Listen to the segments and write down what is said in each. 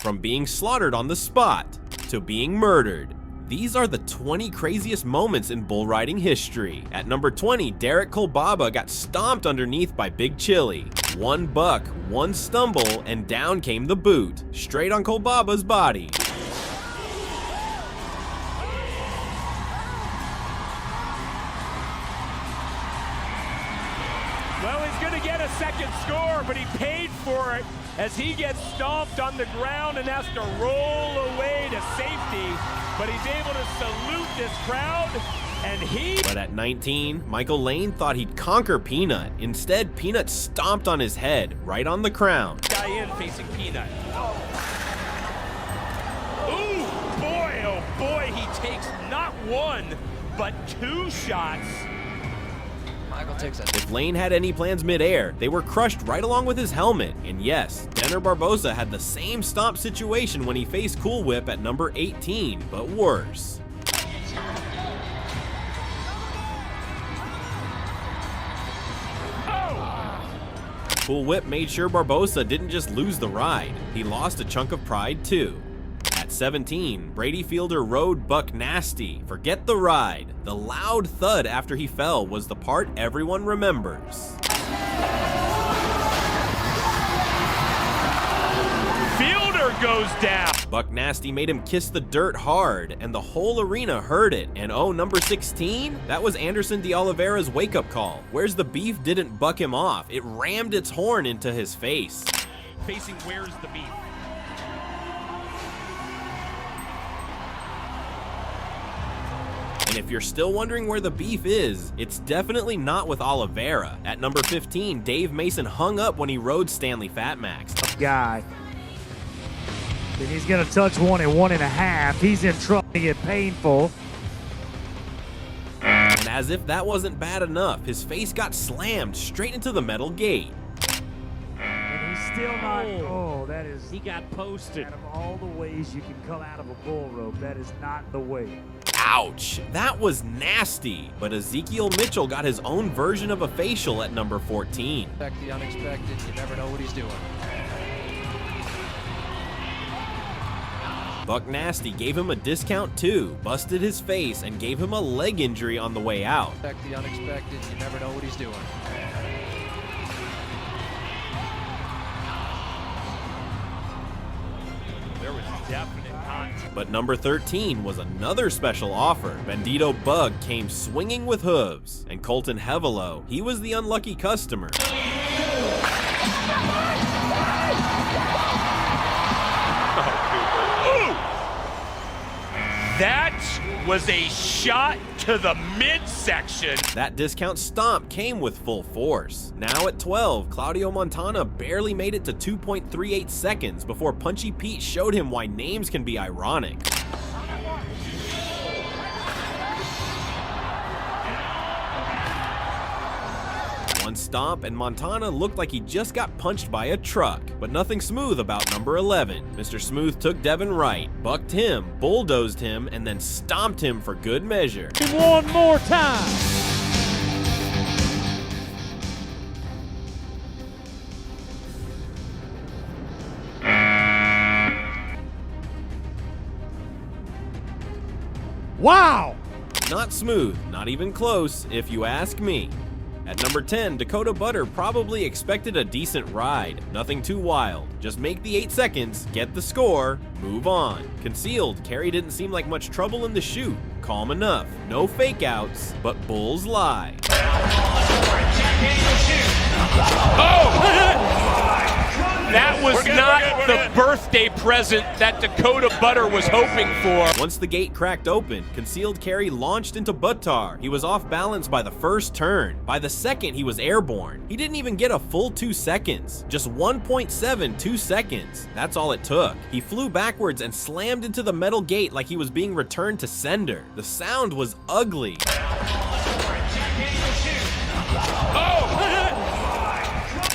from being slaughtered on the spot to being murdered. These are the 20 craziest moments in bull riding history. At number 20, Derek Kolbaba got stomped underneath by Big Chili. One buck, one stumble, and down came the boot, straight on Kolbaba's body. Well, he's gonna get a second score, but he paid for it as he gets stomped on the ground and has to roll away to safety. But he's able to salute this crowd, and But at 19, Michael Lane thought he'd conquer Peanut. Instead, Peanut stomped on his head, right on the crown. Guy in facing Peanut. Ooh, boy, oh boy, he takes not one, but two shots. If Lane had any plans mid-air, they were crushed right along with his helmet. And yes, Denner Barbosa had the same stomp situation when he faced Cool Whip at number 18, but worse. Cool Whip made sure Barbosa didn't just lose the ride, he lost a chunk of pride too. At 17, Brady Fielder rode Buck Nasty. Forget the ride. The loud thud after he fell was the part everyone remembers. Fielder goes down. Buck Nasty made him kiss the dirt hard, and the whole arena heard it. And oh, number 16? That was Anderson de Oliveira's wake-up call. Where's the Beef didn't buck him off. It rammed its horn into his face. Facing Where's the Beef. And if you're still wondering where the beef is, it's definitely not with Oliveira. At number 15, Dave Mason hung up when he rode Stanley Fatmax. Guy. Then he's going to touch one at 1.5. He's in trouble. It get painful. And as if that wasn't bad enough, his face got slammed straight into the metal gate. And he's still not. Oh, that is. He got posted. Out of all the ways you can come out of a bull rope, that is not the way. Ouch, that was nasty. But Ezekiel Mitchell got his own version of a facial at number 14. Expect the unexpected, you never know what he's doing. Buck Nasty gave him a discount too, busted his face, and gave him a leg injury on the way out. Expect the unexpected, you never know what he's doing. There was definite contact. But number 13 was another special offer. Bandito Bug came swinging with hooves, and Colton Hevelo, he was the unlucky customer. That was a shot to the midsection. That discount stomp came with full force. Now at 12, Claudio Montana barely made it to 2.38 seconds before Punchy Pete showed him why names can be ironic. One stomp and Montana looked like he just got punched by a truck. But nothing smooth about number 11. Mr. Smooth took Devin right, bucked him, bulldozed him, and then stomped him for good measure. One more time. Wow! Not smooth, not even close, if you ask me. At number 10, Dakota Butter probably expected a decent ride. Nothing too wild. Just make the 8 seconds, get the score, move on. Concealed, Carey didn't seem like much trouble in the chute. Calm enough. No fake outs, but bulls lie. Oh! That was not the birthday present that Dakota Butter was hoping for. Once the gate cracked open, Concealed Carey launched into Buttar. He was off balance by the first turn. By the second, he was airborne. He didn't even get a full 2 seconds. Just 1.72 seconds. That's all it took. He flew backwards and slammed into the metal gate like he was being returned to sender. The sound was ugly.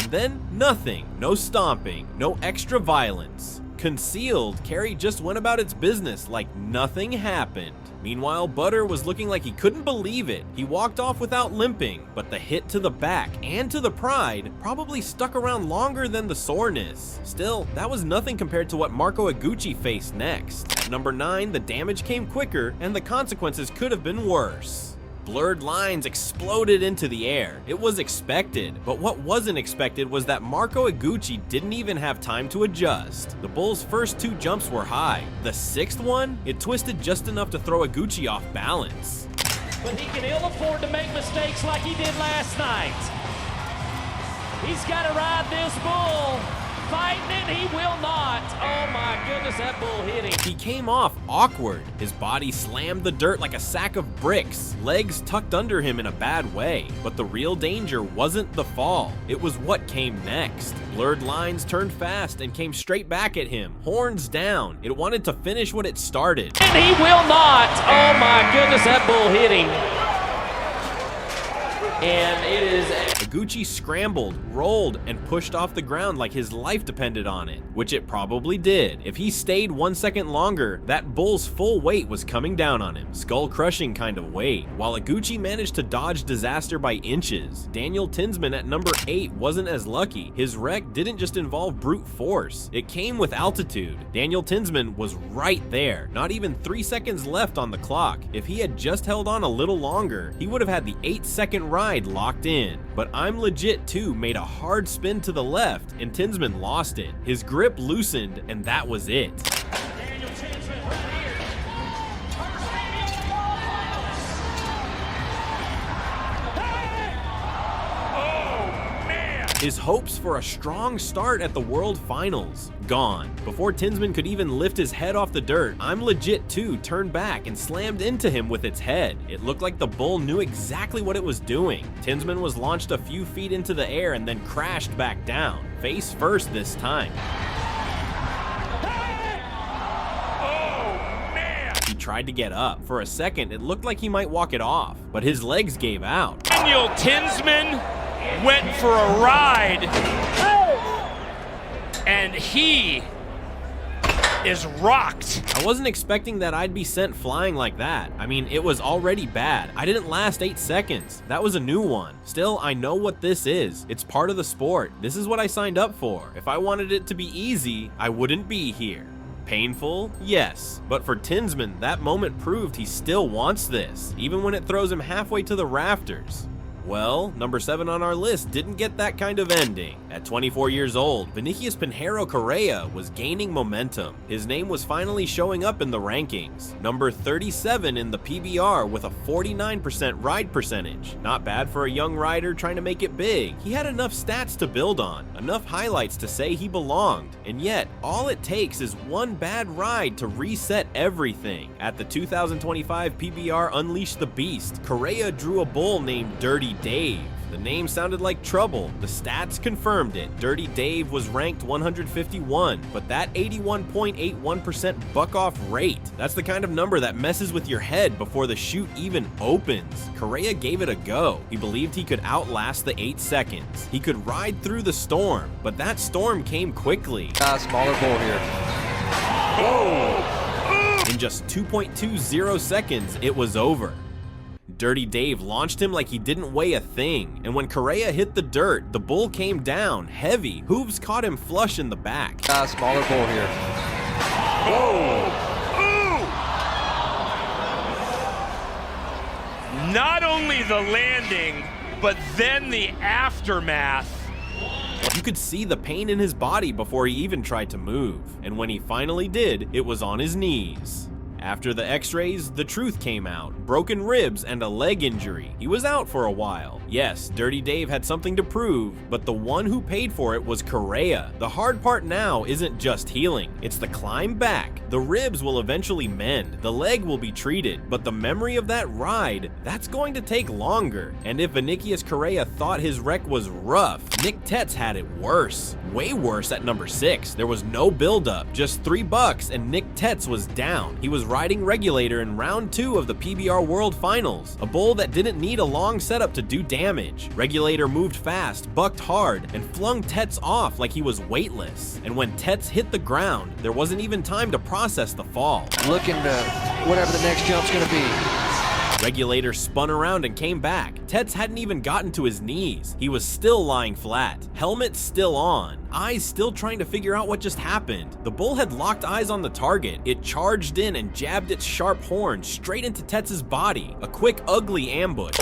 Then nothing, no stomping, no extra violence. Concealed Carey just went about its business like nothing happened. Meanwhile, Butter was looking like he couldn't believe it. He walked off without limping, but the hit to the back and to the pride probably stuck around longer than the soreness. Still, that was nothing compared to what Marco Iguchi faced next. At number 9, the damage came quicker and the consequences could have been worse. Blurred lines exploded into the air. It was expected, but what wasn't expected was that Marco Iguchi didn't even have time to adjust. The bull's first 2 jumps were high. The 6th one, it twisted just enough to throw Iguchi off balance. But he can ill afford to make mistakes like he did last night. He's got to ride this bull. Fighting it, he will not. Oh my goodness, that bull hit him. He came off awkward. His body slammed the dirt like a sack of bricks, legs tucked under him in a bad way. But the real danger wasn't the fall, it was what came next. Blurred lines turned fast and came straight back at him, horns down. It wanted to finish what it started. And he will not. Oh my goodness, that bull hit him. And it is... Iguchi scrambled, rolled, and pushed off the ground like his life depended on it, which it probably did. If he stayed 1 second longer, that bull's full weight was coming down on him, skull-crushing kind of weight. While Iguchi managed to dodge disaster by inches, Daniel Tinsman at number 8 wasn't as lucky. His wreck didn't just involve brute force, it came with altitude. Daniel Tinsman was right there, not even 3 seconds left on the clock. If he had just held on a little longer, he would have had the 8-second ride locked in. But I'm Legit 2 made a hard spin to the left and Tinsman lost it. His grip loosened and that was it. His hopes for a strong start at the World Finals, gone. Before Tinsman could even lift his head off the dirt, I'm Legit 2 turned back and slammed into him with its head. It looked like the bull knew exactly what it was doing. Tinsman was launched a few feet into the air and then crashed back down, face first this time. He tried to get up. For a second, it looked like he might walk it off, but his legs gave out. Daniel Tinsman went for a ride, and he is rocked. I wasn't expecting that I'd be sent flying like that. I mean, it was already bad. I didn't last 8 seconds. That was a new one. Still, I know what this is. It's part of the sport. This is what I signed up for. If I wanted it to be easy, I wouldn't be here. Painful? Yes. But for Tinsman, that moment proved he still wants this, even when it throws him halfway to the rafters. Well, number 7 on our list didn't get that kind of ending. At 24 years old, Vinicius Pinheiro Correa was gaining momentum. His name was finally showing up in the rankings. Number 37 in the PBR with a 49% ride percentage. Not bad for a young rider trying to make it big. He had enough stats to build on, enough highlights to say he belonged. And yet, all it takes is one bad ride to reset everything. At the 2025 PBR Unleash the Beast, Correa drew a bull named Dirty Dave. The name sounded like trouble. The stats confirmed it. Dirty Dave was ranked 151, but that 81.81% buck-off rate, that's the kind of number that messes with your head before the chute even opens. Correa gave it a go. He believed he could outlast the 8 seconds. He could ride through the storm, but that storm came quickly. Smaller bull here. In just 2.20 seconds, it was over. Dirty Dave launched him like he didn't weigh a thing, and when Correa hit the dirt, the bull came down heavy. Hooves caught him flush in the back. Smaller bull here. Not only the landing, but then the aftermath. You could see the pain in his body before he even tried to move, and when he finally did, it was on his knees. After the x-rays, the truth came out. Broken ribs and a leg injury. He was out for a while. Yes, Dirty Dave had something to prove, but the one who paid for it was Correa. The hard part now isn't just healing, it's the climb back. The ribs will eventually mend, the leg will be treated, but the memory of that ride, that's going to take longer. And if Vinicius Correa thought his wreck was rough, Nick Tetz had it worse. Way worse at number 6. There was no buildup, just $3 and Nick Tetz was down. He was riding Regulator in round 2 of the PBR World Finals, a bull that didn't need a long setup to do damage. Regulator moved fast, bucked hard, and flung Tets off like he was weightless. And when Tets hit the ground, there wasn't even time to process the fall. Looking to whatever the next jump's going to be. Regulator spun around and came back. Tets hadn't even gotten to his knees. He was still lying flat, helmet still on, eyes still trying to figure out what just happened. The bull had locked eyes on the target. It charged in and jabbed its sharp horn straight into Tets's body. A quick, ugly ambush.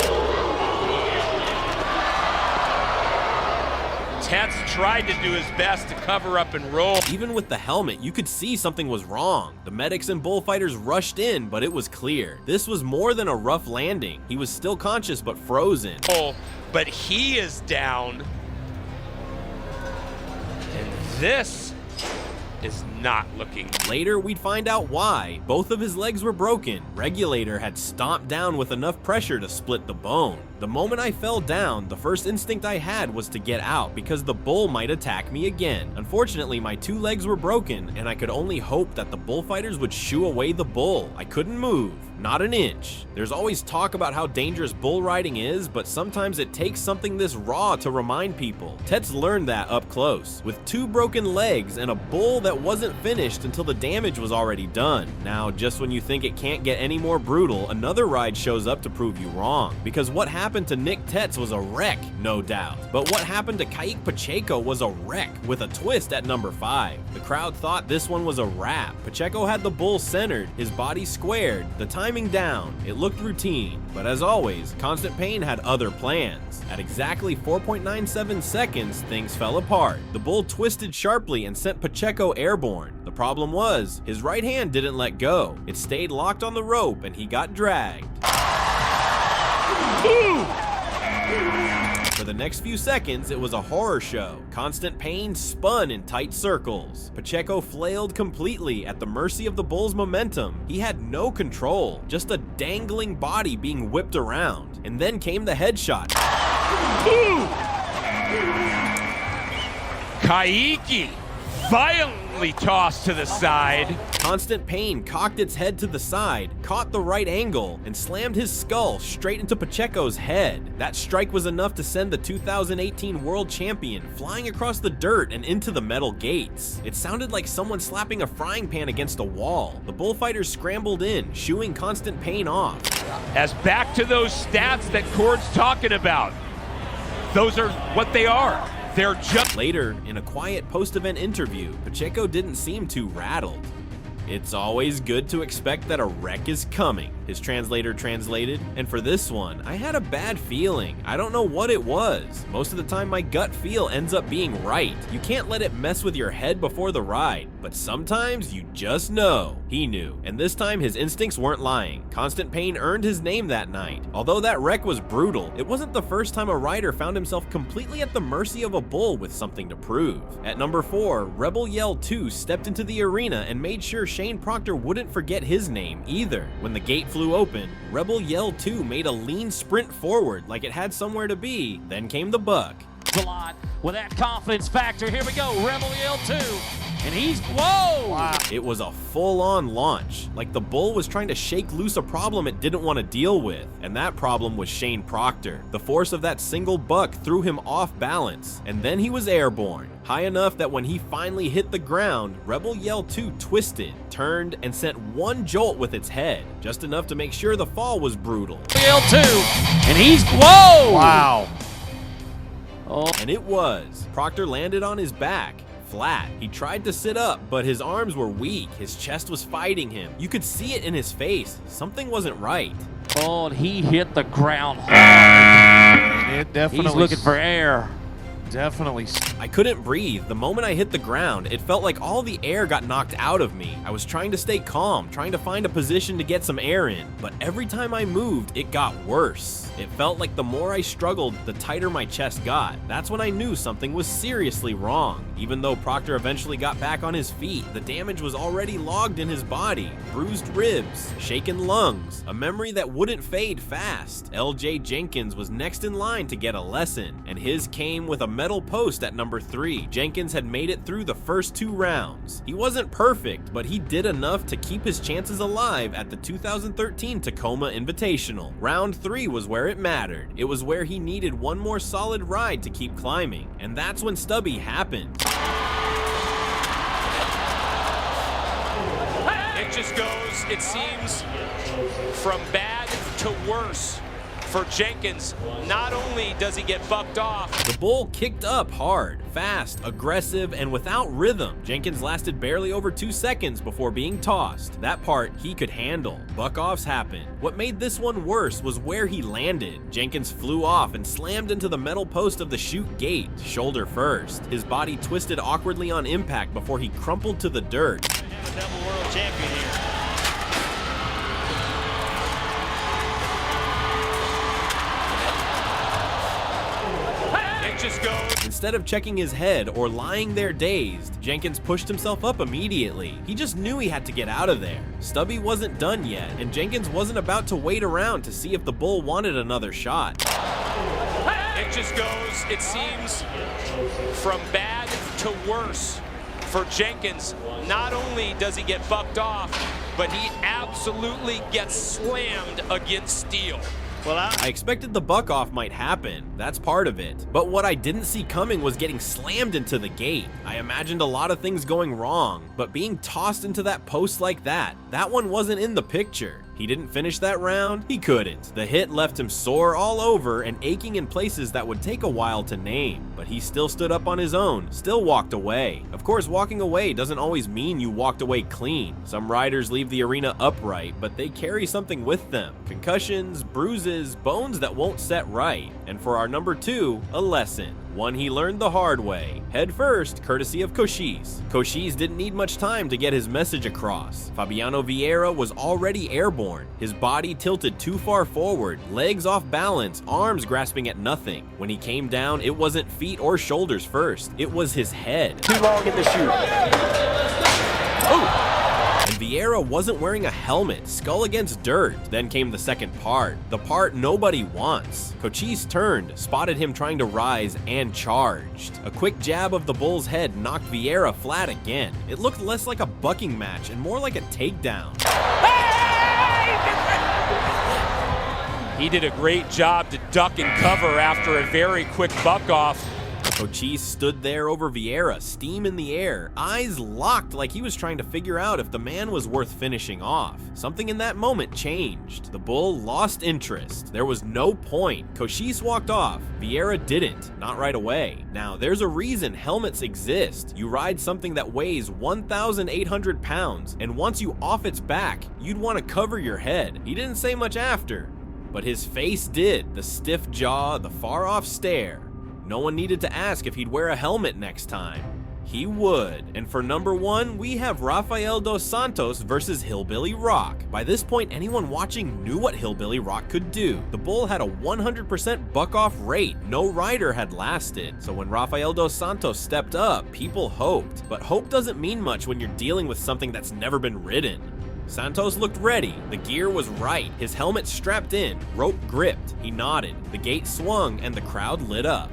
Tets tried to do his best to cover up and roll. Even with the helmet, you could see something was wrong. The medics and bullfighters rushed in, but it was clear. This was more than a rough landing. He was still conscious but frozen. Oh, but he is down. And this is not looking. Later, we'd find out why. Both of his legs were broken. Regulator had stomped down with enough pressure to split the bone. The moment I fell down, the first instinct I had was to get out because the bull might attack me again. Unfortunately, my 2 legs were broken and I could only hope that the bullfighters would shoo away the bull. I couldn't move, not an inch. There's always talk about how dangerous bull riding is, but sometimes it takes something this raw to remind people. Tets learned that up close, with 2 broken legs and a bull that wasn't finished until the damage was already done. Now, just when you think it can't get any more brutal, another ride shows up to prove you wrong. Because what happened to Nick Tets was a wreck, no doubt. But what happened to Kaique Pacheco was a wreck, with a twist at number 5. The crowd thought this one was a wrap. Pacheco had the bull centered, his body squared, the timing down. It looked routine. But as always, Constant Pain had other plans. At exactly 4.97 seconds, things fell apart. The bull twisted sharply and sent Pacheco airborne. The problem was, his right hand didn't let go. It stayed locked on the rope and he got dragged. For the next few seconds, it was a horror show. Constant Pain spun in tight circles. Pacheco flailed completely at the mercy of the bull's momentum. He had no control, just a dangling body being whipped around. And then came the headshot. Kaique violently tossed to the side. Constant Pain cocked its head to the side, caught the right angle, and slammed his skull straight into Pacheco's head. That strike was enough to send the 2018 world champion flying across the dirt and into the metal gates. It sounded like someone slapping a frying pan against a wall. The bullfighters scrambled in, shooing Constant Pain off. As back to those stats that Cord's talking about. Those are what they are. They're just... Later, in a quiet post-event interview, Pacheco didn't seem too rattled. "It's always good to expect that a wreck is coming," his translator translated. And for this one, I had a bad feeling. I don't know what it was. Most of the time, my gut feel ends up being right. You can't let it mess with your head before the ride, but sometimes you just know. He knew, and this time his instincts weren't lying. Constant Pain earned his name that night. Although that wreck was brutal, it wasn't the first time a rider found himself completely at the mercy of a bull with something to prove. At number 4, Rebel Yell 2 stepped into the arena and made sure Shane Proctor wouldn't forget his name either. When the gate flew open, Rebel Yell 2 made a lean sprint forward like it had somewhere to be. Then came the buck. A lot with that confidence factor. Here we go, Rebel Yell 2. And he's, whoa! Wow. It was a full-on launch, like the bull was trying to shake loose a problem it didn't want to deal with, and that problem was Shane Proctor. The force of that single buck threw him off balance, and then he was airborne, high enough that when he finally hit the ground, Rebel Yell 2 twisted, turned, and sent one jolt with its head, just enough to make sure the fall was brutal. Yell 2, and he's, whoa! Wow. Oh. And it was. Proctor landed on his back, flat. He tried to sit up, but his arms were weak. His chest was fighting him. You could see it in his face. Something wasn't right. Oh, and he hit the ground hard. It definitely. He's looking for air. Definitely. I couldn't breathe. The moment I hit the ground, it felt like all the air got knocked out of me. I was trying to stay calm, trying to find a position to get some air in, but every time I moved, it got worse. It felt like the more I struggled, the tighter my chest got. That's when I knew something was seriously wrong. Even though Proctor eventually got back on his feet, the damage was already logged in his body. Bruised ribs, shaken lungs, a memory that wouldn't fade fast. LJ Jenkins was next in line to get a lesson, and his came with a metal post at number 3. Jenkins had made it through the first 2 rounds. He wasn't perfect, but he did enough to keep his chances alive at the 2013 Tacoma Invitational. Round 3 was where it mattered. It was where he needed one more solid ride to keep climbing, and that's when Stubby happened. It just goes, it seems, from bad to worse for Jenkins. Not only does he get bucked off, The bull kicked up hard, fast, aggressive, and without rhythm. Jenkins lasted barely over 2 seconds before being tossed. That part he could handle. Buck-offs happened. What made this one worse was where he landed. Jenkins flew off and slammed into the metal post of the chute gate, shoulder first. His body twisted awkwardly on impact before he crumpled to the dirt. A double world champion here. it just goes. Instead of checking his head or lying there dazed, Jenkins pushed himself up immediately. He just knew he had to get out of there. Stubby wasn't done yet, and Jenkins wasn't about to wait around to see if the bull wanted another shot. It just goes, it seems, from bad to worse for Jenkins. Not only does he get bucked off, but he absolutely gets slammed against steel. Well, I expected the buck off might happen, that's part of it. But what I didn't see coming was getting slammed into the gate. I imagined a lot of things going wrong, but being tossed into that post like that one wasn't in the picture. He didn't finish that round, he couldn't. The hit left him sore all over and aching in places that would take a while to name, but he still stood up on his own, still walked away. Of course, walking away doesn't always mean you walked away clean. Some riders leave the arena upright, but they carry something with them. Concussions, bruises, bones that won't set right. And for our number 2, a lesson. One he learned the hard way. Head first, courtesy of Cochise. Cochise didn't need much time to get his message across. Fabiano Vieira was already airborne. His body tilted too far forward, legs off balance, arms grasping at nothing. When he came down, it wasn't feet or shoulders first, it was his head. Too long in the chute. And Vieira wasn't wearing a helmet, skull against dirt. Then came the second part, the part nobody wants. Cochise turned, spotted him trying to rise, and charged. A quick jab of the bull's head knocked Vieira flat again. It looked less like a bucking match and more like a takedown. He did a great job to duck and cover after a very quick buck off. Cochise stood there over Vieira, steam in the air, eyes locked like he was trying to figure out if the man was worth finishing off. Something in that moment changed. The bull lost interest. There was no point. Cochise walked off. Vieira didn't, not right away. Now, there's a reason helmets exist. You ride something that weighs 1,800 pounds, and once you off its back, you'd want to cover your head. He didn't say much after, but his face did. The stiff jaw, the far-off stare. No one needed to ask if he'd wear a helmet next time. He would. And for number 1, we have Rafael dos Santos versus Hillbilly Rock. By this point, anyone watching knew what Hillbilly Rock could do. The bull had a 100% buck-off rate. No rider had lasted. So when Rafael dos Santos stepped up, people hoped. But hope doesn't mean much when you're dealing with something that's never been ridden. Santos looked ready. The gear was right. His helmet strapped in, rope gripped. He nodded. The gate swung and the crowd lit up.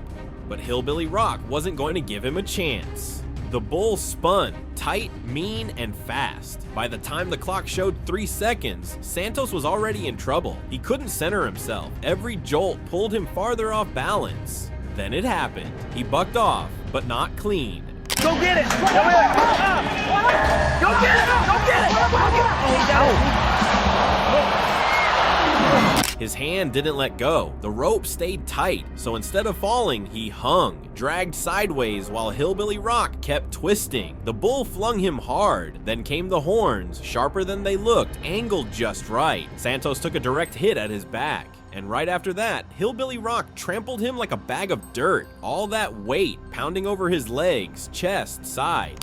But Hillbilly Rock wasn't going to give him a chance. The bull spun, tight, mean, and fast. By the time the clock showed 3 seconds, Santos was already in trouble. He couldn't center himself. Every jolt pulled him farther off balance. Then it happened. He bucked off, but not clean. Go get it! Go get it! Go get it! His hand didn't let go. The rope stayed tight, so instead of falling, he hung, dragged sideways while Hillbilly Rock kept twisting. The bull flung him hard. Then came the horns, sharper than they looked, angled just right. Santos took a direct hit at his back. And right after that, Hillbilly Rock trampled him like a bag of dirt. All that weight pounding over his legs, chest, side.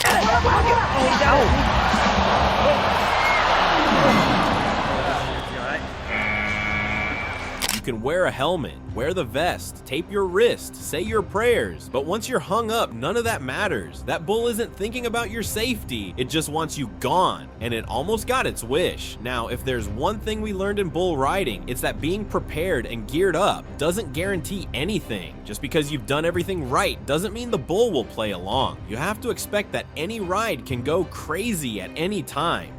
can wear a helmet, wear the vest, tape your wrist, say your prayers, but once you're hung up, none of that matters. That bull isn't thinking about your safety, it just wants you gone, and it almost got its wish. Now, if there's one thing we learned in bull riding, it's that being prepared and geared up doesn't guarantee anything. Just because you've done everything right doesn't mean the bull will play along. You have to expect that any ride can go crazy at any time.